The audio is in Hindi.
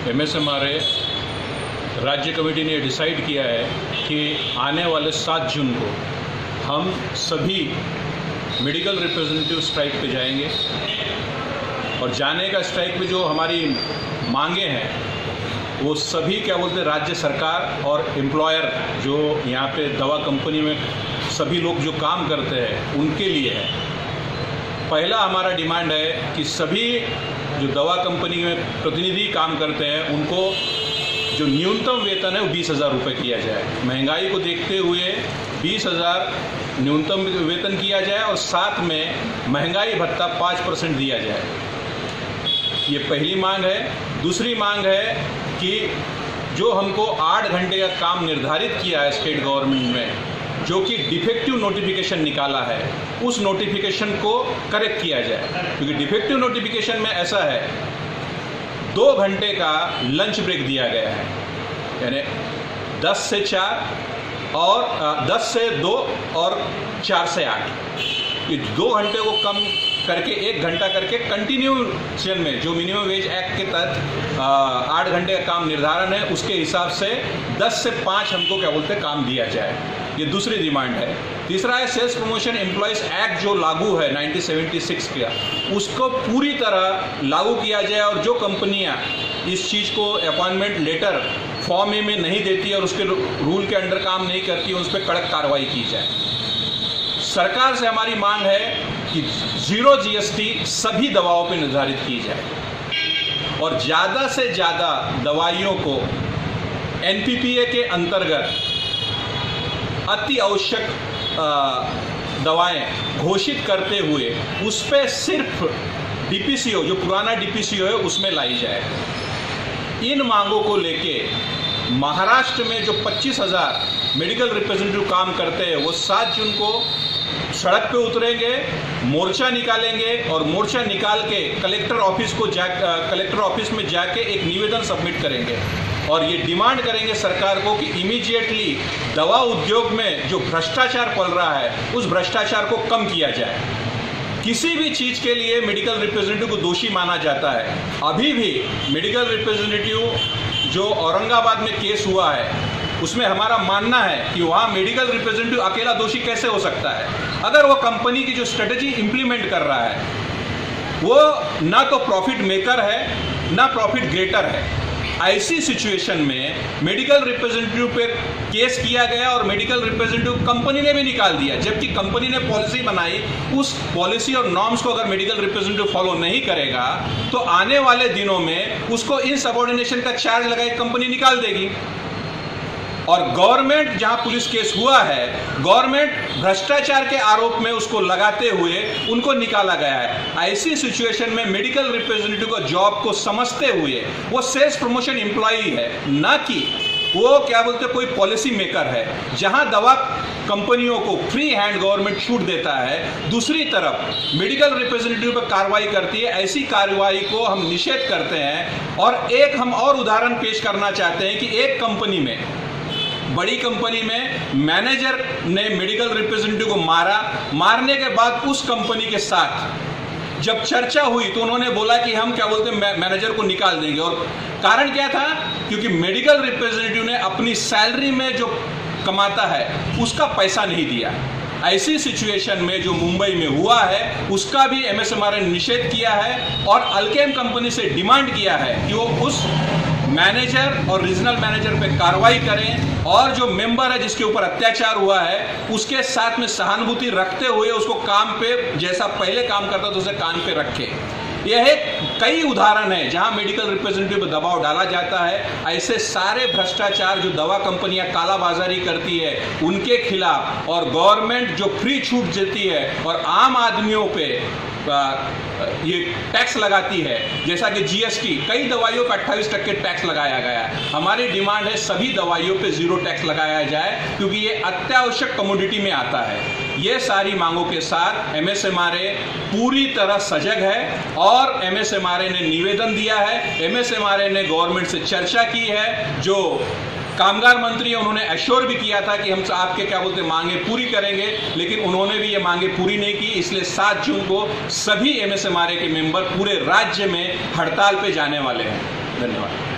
एमएसएमआरए राज्य कमेटी ने डिसाइड किया है कि आने वाले 7 जून को हम सभी मेडिकल रिप्रेजेंटेटिव स्ट्राइक पे जाएंगे और जाने का स्ट्राइक पे जो हमारी मांगे हैं वो सभी राज्य सरकार और एम्प्लॉयर जो यहाँ पे दवा कंपनी में सभी लोग जो काम करते हैं उनके लिए है। पहला हमारा डिमांड है कि सभी जो दवा कंपनी में प्रतिनिधि काम करते हैं उनको जो न्यूनतम वेतन है वो 20,000 रुपये किया जाए। महंगाई को देखते हुए 20,000 न्यूनतम वेतन किया जाए और साथ में महंगाई भत्ता 5% दिया जाए। ये पहली मांग है। दूसरी मांग है कि जो हमको 8 घंटे का काम निर्धारित किया है स्टेट गवर्नमेंट में, जो कि डिफेक्टिव नोटिफिकेशन निकाला है, उस नोटिफिकेशन को करेक्ट किया जाए। क्योंकि डिफेक्टिव नोटिफिकेशन में ऐसा है 2 घंटे का लंच ब्रेक दिया गया है, यानी 10 से 4 और 10 से 2 और 4 से 8। ये 2 घंटे को कम करके 1 घंटा करके कंटिन्यूशन में जो मिनिमम वेज एक्ट के तहत 8 घंटे का काम निर्धारण है उसके हिसाब से 10 से 5 हमको काम दिया जाए। ये दूसरी डिमांड है। तीसरा है सेल्स प्रमोशन एम्प्लॉयज़ एक्ट जो लागू है 1976 का, उसको पूरी तरह लागू किया जाए और जो कंपनियां इस चीज़ को अपॉइंटमेंट लेटर फॉर्म में नहीं देती और उसके रूल के अंडर काम नहीं करती उस पर कड़क कार्रवाई की जाए। सरकार से हमारी मांग है कि 0 GST सभी दवाओं पर निर्धारित की जाए और ज़्यादा से ज़्यादा दवाइयों को NPPA के अंतर्गत अति आवश्यक दवाएं घोषित करते हुए उस पर सिर्फ DPCO जो पुराना DPCO है उसमें लाई जाए। इन मांगों को लेके महाराष्ट्र में जो 25,000 मेडिकल रिप्रेजेंटेटिव काम करते हैं वो 7 जून को सड़क पे उतरेंगे, मोर्चा निकालेंगे और मोर्चा निकाल के कलेक्टर ऑफिस में जाके एक निवेदन सबमिट करेंगे और ये डिमांड करेंगे सरकार को कि इमीडिएटली दवा उद्योग में जो भ्रष्टाचार पल रहा है उस भ्रष्टाचार को कम किया जाए। किसी भी चीज़ के लिए मेडिकल रिप्रेजेंटेटिव को दोषी माना जाता है। अभी भी मेडिकल रिप्रेजेंटेटिव जो औरंगाबाद में केस हुआ है उसमें हमारा मानना है कि वहाँ मेडिकल रिप्रेजेंटेटिव अकेला दोषी कैसे हो सकता है। अगर वो कंपनी की जो स्ट्रेटजी इंप्लीमेंट कर रहा है वो ना तो प्रॉफिट मेकर है ना प्रॉफिट ग्रेटर है, ऐसी सिचुएशन में मेडिकल रिप्रेजेंटेटिव पे केस किया गया और मेडिकल रिप्रेजेंटेटिव कंपनी ने भी निकाल दिया, जबकि कंपनी ने पॉलिसी बनाई। उस पॉलिसी और नॉर्म्स को अगर मेडिकल रिप्रेजेंटेटिव फॉलो नहीं करेगा तो आने वाले दिनों में उसको इनसबऑर्डिनेशन का चार्ज लगाई कंपनी निकाल देगी। और गवर्नमेंट जहां पुलिस केस हुआ है, गवर्नमेंट भ्रष्टाचार के आरोप में उसको लगाते हुए उनको निकाला गया है। ऐसी सिचुएशन में मेडिकल रिप्रेजेंटेटिव को जॉब को समझते हुए वो सेल्स प्रमोशन एम्प्लॉई है, ना कि वो कोई पॉलिसी मेकर है। जहां दवा कंपनियों को फ्री हैंड गवर्नमेंट छूट देता है, दूसरी तरफ मेडिकल रिप्रेजेंटेटिव पर कार्रवाई करती है। ऐसी कार्रवाई को हम निषेध करते हैं। और एक हम और उदाहरण पेश करना चाहते हैं कि एक कंपनी में, बड़ी कंपनी में मैनेजर ने मेडिकल रिप्रेजेंटेटिव को मारने के बाद उस कंपनी के साथ जब चर्चा हुई तो उन्होंने बोला कि हम मैनेजर को निकाल देंगे। और कारण क्या था? क्योंकि मेडिकल रिप्रेजेंटेटिव ने अपनी सैलरी में जो कमाता है उसका पैसा नहीं दिया। ऐसी सिचुएशन में जो मुंबई में हुआ है उसका भी एमएसएमआरए ने निषेध किया है और अल्केम कंपनी से डिमांड किया है कि वो उस मैनेजर और रीजनल मैनेजर पे कार्रवाई करें और जो मेंबर है जिसके ऊपर अत्याचार हुआ है उसके साथ में सहानुभूति रखते हुए उसको काम पे जैसा पहले काम करता था उसे काम पे रखे। यह कई उदाहरण है जहां मेडिकल रिप्रेजेंटेटिव पर दबाव डाला जाता है। ऐसे सारे भ्रष्टाचार जो दवा कंपनियां कालाबाजारी करती है उनके खिलाफ और गवर्नमेंट जो फ्री छूट देती है और आम आदमियों पे ये टैक्स लगाती है, जैसा कि GST, कई दवाइयों पर 28% टैक्स लगाया गया है। हमारी डिमांड है सभी दवाइयों पे 0 टैक्स लगाया जाए क्योंकि ये अत्यावश्यक कमोडिटी में आता है। ये सारी मांगों के साथ एमएसएमआरए पूरी तरह सजग है और एमएसएमआरए ने निवेदन दिया है। एमएसएमआरए ने गवर्नमेंट से चर्चा की है। जो कामगार मंत्री उन्होंने एश्योर भी किया था कि हम आपके मांगे पूरी करेंगे, लेकिन उन्होंने भी ये मांगे पूरी नहीं की। इसलिए 7 जून को सभी एमएसएमआरए के मेंबर पूरे राज्य में हड़ताल पे जाने वाले हैं। धन्यवाद।